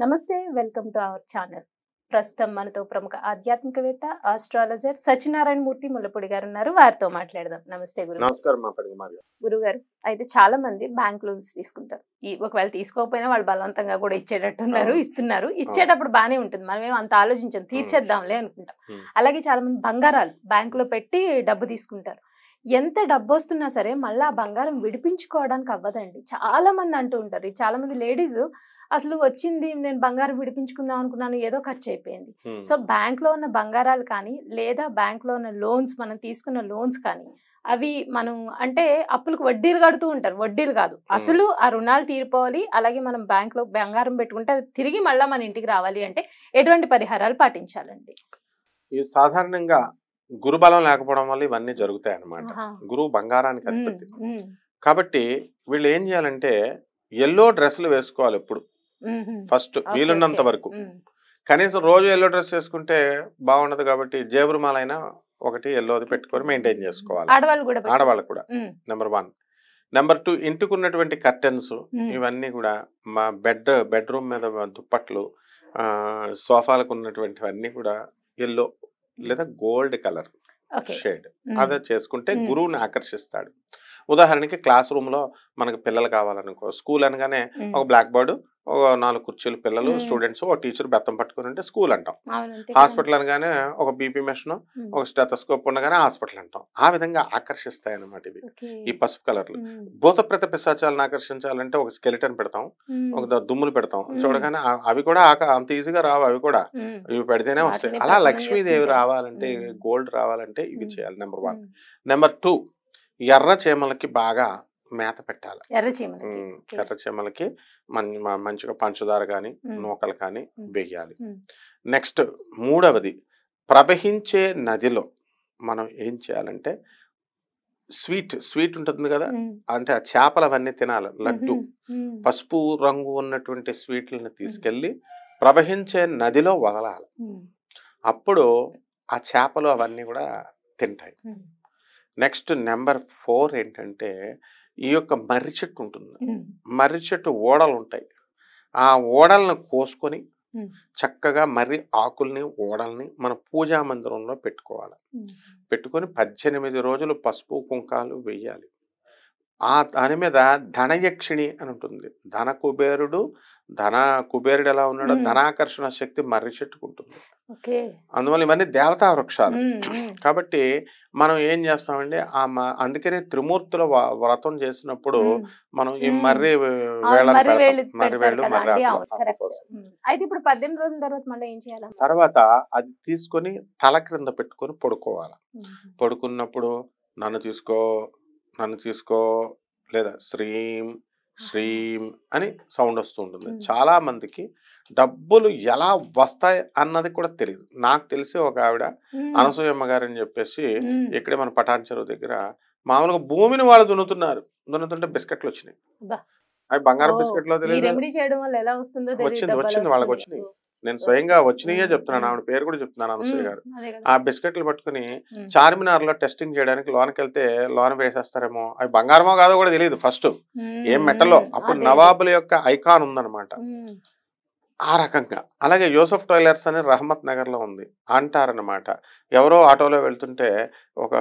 నమస్తే welcome to our channel. ప్రస్తుతం మనతో ప్రముఖ ఆధ్యాత్మికవేత్త ఆస్ట్రాలజర్ సత్యనారాయణ మూర్తి ముల్లపూడి గారు ఉన్నారు. వారితో మాట్లాడదాం. నమస్తే గురుగారు. నమస్కారం మా పడిమారి గురుగారు, అయితే చాలా మంది బ్యాంక్ లోన్స్ తీసుకుంటారు. ఒకవేళ తీసుకోకపోయినా వాళ్ళు బలవంతంగా కూడా ఇచ్చేటట్టున్నారు, ఇస్తున్నారు. ఇచ్చేటప్పుడు బాగానే ఉంటుంది, మనమేం అంత ఆలోచించాం, తీర్చేద్దాంలే అనుకుంటాం. అలాగే చాలా మంది బంగారాలు బ్యాంకులో పెట్టి డబ్బు తీసుకుంటారు. ఎంత డబ్బు వస్తున్నా సరే మళ్ళీ ఆ బంగారం విడిపించుకోవడానికి అవ్వదండి. చాలా మంది అంటూ ఉంటారు. చాలా మంది లేడీస్ అసలు వచ్చింది నేను బంగారం విడిపించుకుందాం అనుకున్నాను, ఏదో ఖర్చు అయిపోయింది. సో బ్యాంక్ లో ఉన్న బంగారాలు కానీ లేదా బ్యాంక్ లో ఉన్న లోన్స్, మనం తీసుకున్న లోన్స్ కానీ, అవి మనం అంటే అప్పులకు వడ్డీలు కడుతూ ఉంటారు. వడ్డీలు కాదు, అసలు ఆ రుణాలు తీరిపోవాలి. అలాగే మనం బ్యాంక్ లో బంగారం పెట్టుకుంటే అది తిరిగి మళ్ళీ మన ఇంటికి రావాలి అంటే ఎటువంటి పరిహారాలు పాటించాలండి? ఇది సాధారణంగా గురుబలం లేకపోవడం వల్ల ఇవన్నీ జరుగుతాయి అన్నమాట. గురువు బంగారానికి అధిపతి కాబట్టి వీళ్ళు ఏం చేయాలంటే ఎల్లో డ్రెస్సులు వేసుకోవాలి ఎప్పుడు, ఫస్ట్ వీలున్నంత వరకు. కనీసం రోజు ఎల్లో డ్రెస్ వేసుకుంటే బాగుండదు కాబట్టి జేబురుమాలైనా ఒకటి ఎల్లోది పెట్టుకొని మెయింటైన్ చేసుకోవాలి, ఆడవాళ్ళకు కూడా. నెంబర్ 1. నెంబర్ 2, ఇంటికి ఉన్నటువంటి కర్టెన్స్ ఇవన్నీ కూడా మా బెడ్రూమ్ మీద దుప్పట్లు, సోఫాలకు ఉన్నటువంటివన్నీ కూడా ఎల్లో లేదా గోల్డ్ కలర్ షేడ్ అదే చేసుకుంటే గురువుని ఆకర్షిస్తాడు. ఉదాహరణకి క్లాస్ రూమ్ లో మనకు పిల్లలు కావాలనుకో, స్కూల్ అనగానే ఒక బ్లాక్ బోర్డు, ఒక 4 కుర్చీలు, పిల్లలు స్టూడెంట్స్, ఒక టీచర్ బెత్తం పట్టుకుని ఉంటే స్కూల్ అంటాం. హాస్పిటల్ అనగానే ఒక బీపీ మెషిన్, ఒక స్టెథోస్కోప్ ఉండగానే హాస్పిటల్ అంటాం. ఆ విధంగా ఆకర్షిస్తాయి అన్నమాట ఇవి, ఈ పసుపు కలర్లు. భూత ప్రేత పిశాచాలను ఆకర్షించాలంటే ఒక స్కెలిటన్ పెడతాం, ఒక దుమ్ములు పెడతాం. చూడగానే అవి కూడా అంత ఈజీగా రావు, అవి కూడా ఇవి పెడితేనే వస్తాయి. అలా లక్ష్మీదేవి రావాలంటే, గోల్డ్ రావాలంటే ఇవి చేయాలి. నెంబర్ 1. నెంబర్ 2, ఎర్ర చీమలకి బాగా మేత పెట్టాలి. ఎర్ర చీమలకి మంచిగా పంచదార కానీ నూకలు కానీ వేయాలి. నెక్స్ట్ 3వది, ప్రవహించే నదిలో మనం ఏం చేయాలంటే స్వీట్ ఉంటుంది కదా, అంటే ఆ చేపలు అవన్నీ తినాలి. లడ్డు, పసుపు రంగు ఉన్నటువంటి స్వీట్లను తీసుకెళ్ళి ప్రవహించే నదిలో వదలాలి. అప్పుడు ఆ చేపలు అవన్నీ కూడా తింటాయి. నెక్స్ట్ నెంబర్ 4 ఏంటంటే ఈ యొక్క మర్రి చెట్టు ఉంటుంది. మర్రి చెట్టు ఓడలు ఉంటాయి. ఆ ఓడలను కోసుకొని చక్కగా మర్రి ఆకుల్ని, ఓడల్ని మన పూజా మందిరంలో పెట్టుకోవాలి. పెట్టుకొని 18 రోజులు పసుపు కుంకాలు వేయాలి. దాని మీద ధనయక్షిణి అని ఉంటుంది. కుబేరుడు ఎలా ఉన్నాడో ధనాకర్షణ శక్తి మర్రి చెట్టుకుంటుంది. అందువల్ల ఇవన్నీ దేవతా వృక్షాలు. కాబట్టి మనం ఏం చేస్తామంటే అందుకనే త్రిమూర్తుల వ్రతం చేసినప్పుడు మనం ఈ మర్రి తర్వాత అది తీసుకొని తల క్రింద పెట్టుకొని పడుకోవాలి. పడుకున్నప్పుడు నన్ను తీసుకో లేదా శ్రీం అని సౌండ్ వస్తూ ఉంటుంది. చాలా మందికి డబ్బులు ఎలా వస్తాయి అన్నది కూడా తెలియదు. నాకు తెలిసి ఒక ఆవిడ అనసూయమ్మ గారు అని చెప్పేసి ఇక్కడే మన పటాన్ చెరువు దగ్గర మామూలుగా భూమిని వాళ్ళు దున్నుతుంటే బిస్కెట్లు వచ్చినాయి. అవి బంగారం బిస్కెట్లో వచ్చింది వాళ్ళకి వచ్చినాయి. నేను స్వయంగా వచ్చినాయే చెప్తున్నాను, ఆవిడ పేరు కూడా చెప్తున్నాను, అనసూయ గారు. ఆ బిస్కెట్లు పట్టుకుని చార్మినార్ లో టెస్టింగ్ చేయడానికి లోనకి వెళ్తే లోన వేసేస్తారేమో, అవి బంగారమో కాదో కూడా తెలియదు ఫస్ట్, ఏం మెటలో. అప్పుడు నవాబుల యొక్క ఐకాన్ ఉందన్నమాట ఆ రకంగా. అలాగే యూసఫ్ టైలర్స్ అని రహమత్ నగర్ లో ఉంది అంటారన్నమాట. ఎవరో ఆటోలో వెళ్తుంటే ఒక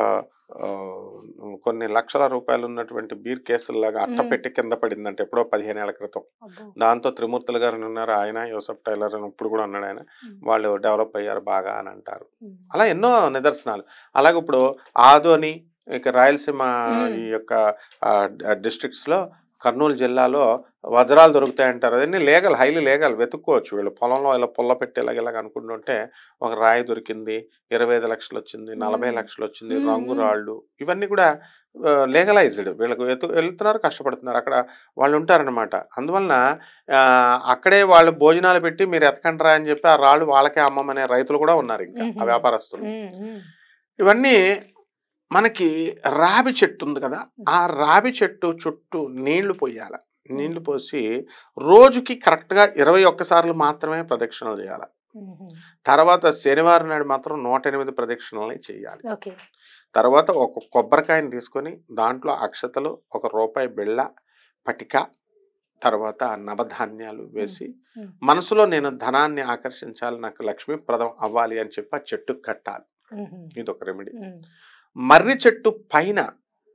కొన్ని లక్షల రూపాయలు ఉన్నటువంటి బీర్ కేసుల్లాగా అట్ట పెట్టి కింద పడిందంటే ఎప్పుడో 15 ఏళ్ల క్రితం. దాంతో త్రిమూర్తులు గారు ఉన్నారు, ఆయన యూసఫ్ టైలర్ అని ఇప్పుడు కూడా అన్నాడు ఆయన. వాళ్ళు డెవలప్ అయ్యారు బాగా అని అంటారు. అలా ఎన్నో నిదర్శనాలు. అలాగే ఇప్పుడు ఆదోని, ఇక రాయలసీమ ఈ యొక్క డిస్ట్రిక్ట్స్ లో, కర్నూలు జిల్లాలో వజ్రాలు దొరుకుతాయంటారు. అదన్నీ లీగల్, హైలీ లీగల్, వెతుక్కోవచ్చు. వీళ్ళు పొలంలో ఇలా పుల్ల పెట్టేలాగ అనుకుంటుంటే ఒక రాయి దొరికింది, 25 లక్షలు వచ్చింది, 40 లక్షలు వచ్చింది, రంగు రాళ్ళు, ఇవన్నీ కూడా లీగలైజ్డ్. వీళ్ళకు వెళ్తున్నారు, కష్టపడుతున్నారు, అక్కడ వాళ్ళు ఉంటారనమాట. అందువలన అక్కడే వాళ్ళు భోజనాలు పెట్టి మీరు ఎతకండ్రా అని చెప్పి ఆ రాళ్ళు వాళ్ళకే అమ్మమనే రైతులు కూడా ఉన్నారు, ఇంకా ఆ వ్యాపారస్తులు. ఇవన్నీ మనకి రావి చెట్టు ఉంది కదా, ఆ రావి చెట్టు చుట్టూ నీళ్లు పోయాలి. నీళ్లు పోసి రోజుకి కరెక్ట్గా 21 సార్లు మాత్రమే ప్రదక్షిణలు చేయాలి. తర్వాత శనివారం నాడు మాత్రం 108 ప్రదక్షిణలు చేయాలి. తర్వాత ఒక కొబ్బరికాయని తీసుకొని దాంట్లో అక్షతలు, 1 రూపాయి బిళ్ళ, పటిక, తర్వాత నవధాన్యాలు వేసి మనసులో నేను ధనాన్ని ఆకర్షించాలి, నాకు లక్ష్మీప్రదం అవ్వాలి అని చెప్పి ఆ చెట్టు కట్టాలి. ఇదొక రెమెడీ. మర్రి చెట్టు పైన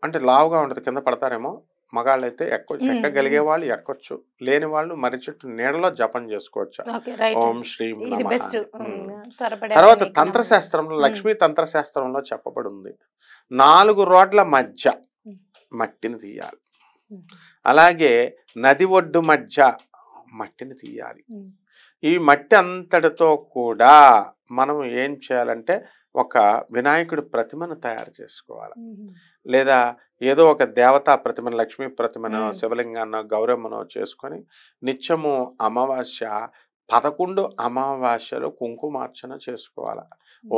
అంటే లావుగా ఉంటుంది, కింద పడతారేమో, మగాళ్ళు అయితే ఎక్కగలిగే వాళ్ళు ఎక్కొచ్చు, లేని వాళ్ళు మర్రి చెట్టు నీడలో జపం చేసుకోవచ్చు. ఓం శ్రీం నమః. తర్వాత తంత్రశాస్త్రంలో, లక్ష్మీ తంత్రశాస్త్రంలో చెప్పబడి ఉంది 4 రోడ్ల మధ్య మట్టిని తీయాలి, అలాగే నది ఒడ్డు మధ్య మట్టిని తీయాలి. ఈ మట్టి అంతటితో కూడా మనం ఏం చేయాలంటే ఒక వినాయకుడి ప్రతిమను తయారు చేసుకోవాలి, లేదా ఏదో ఒక దేవతా ప్రతిమను, లక్ష్మీ ప్రతిమను, శివలింగాన్నో గౌరమ్మనో చేసుకొని నిత్యము అమావాస్య 11 అమావాస్యలో కుంకుమార్చన చేసుకోవాలి.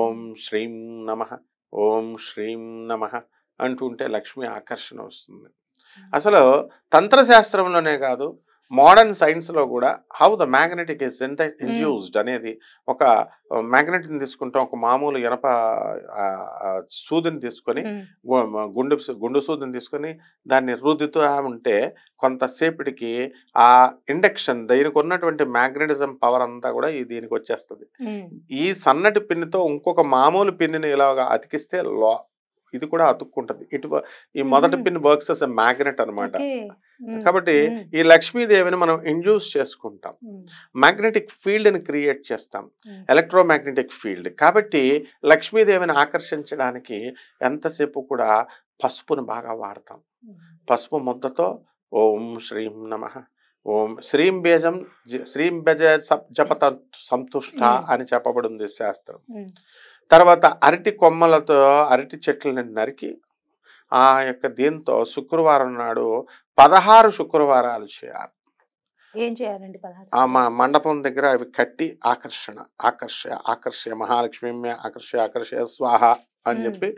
ఓం శ్రీం నమః, ఓం శ్రీం నమః అంటుంటే లక్ష్మీ ఆకర్షణ వస్తుంది. అసలు తంత్రశాస్త్రంలోనే కాదు, మోడర్న్ సైన్స్లో కూడా how the magnetic is induced అనేది, ఒక మ్యాగ్నెట్ని తీసుకుంటాం, ఒక మామూలు ఇనప సూదిని తీసుకొని, గుండు సూదిని తీసుకొని దాన్ని రుద్దుతూ ఉంటే కొంతసేపటికి ఆ ఇండక్షన్, దీనికి ఉన్నటువంటి మ్యాగ్నెటిజం పవర్ అంతా కూడా దీనికి వచ్చేస్తుంది. ఈ సన్నటి పిన్నితో ఇంకొక మామూలు పిన్నిని ఇలాగా అతికిస్తే ఇది కూడా అతుక్కుంటది. ఈ మొదటి pin works as a magnet అనమాట. కాబట్టి ఈ లక్ష్మీదేవిని మనం ఇండ్యూస్ చేసుకుంటాం, మ్యాగ్నెటిక్ ఫీల్డ్ ని క్రియేట్ చేస్తాం, ఎలక్ట్రోమాగ్నెటిక్ ఫీల్డ్. కాబట్టి లక్ష్మీదేవిని ఆకర్షించడానికి ఎంతసేపు కూడా పసుపును బాగా వాడతాం. పసుపు ముద్దతో ఓం శ్రీం నమః, ఓం శ్రీం బేజ జపత సంతుష్ట అని చెప్పబడింది శాస్త్రం. తర్వాత అరటి కొమ్మలతో అరటి చెట్లని నరికి ఆ యొక్క దీంతో శుక్రవారం నాడు 16 శుక్రవారాలు చేయాలి. ఏం చేయాలండి? మా మండపం దగ్గర అవి కట్టి ఆకర్ష మహాలక్ష్మి ఆకర్ష స్వాహ అని చెప్పి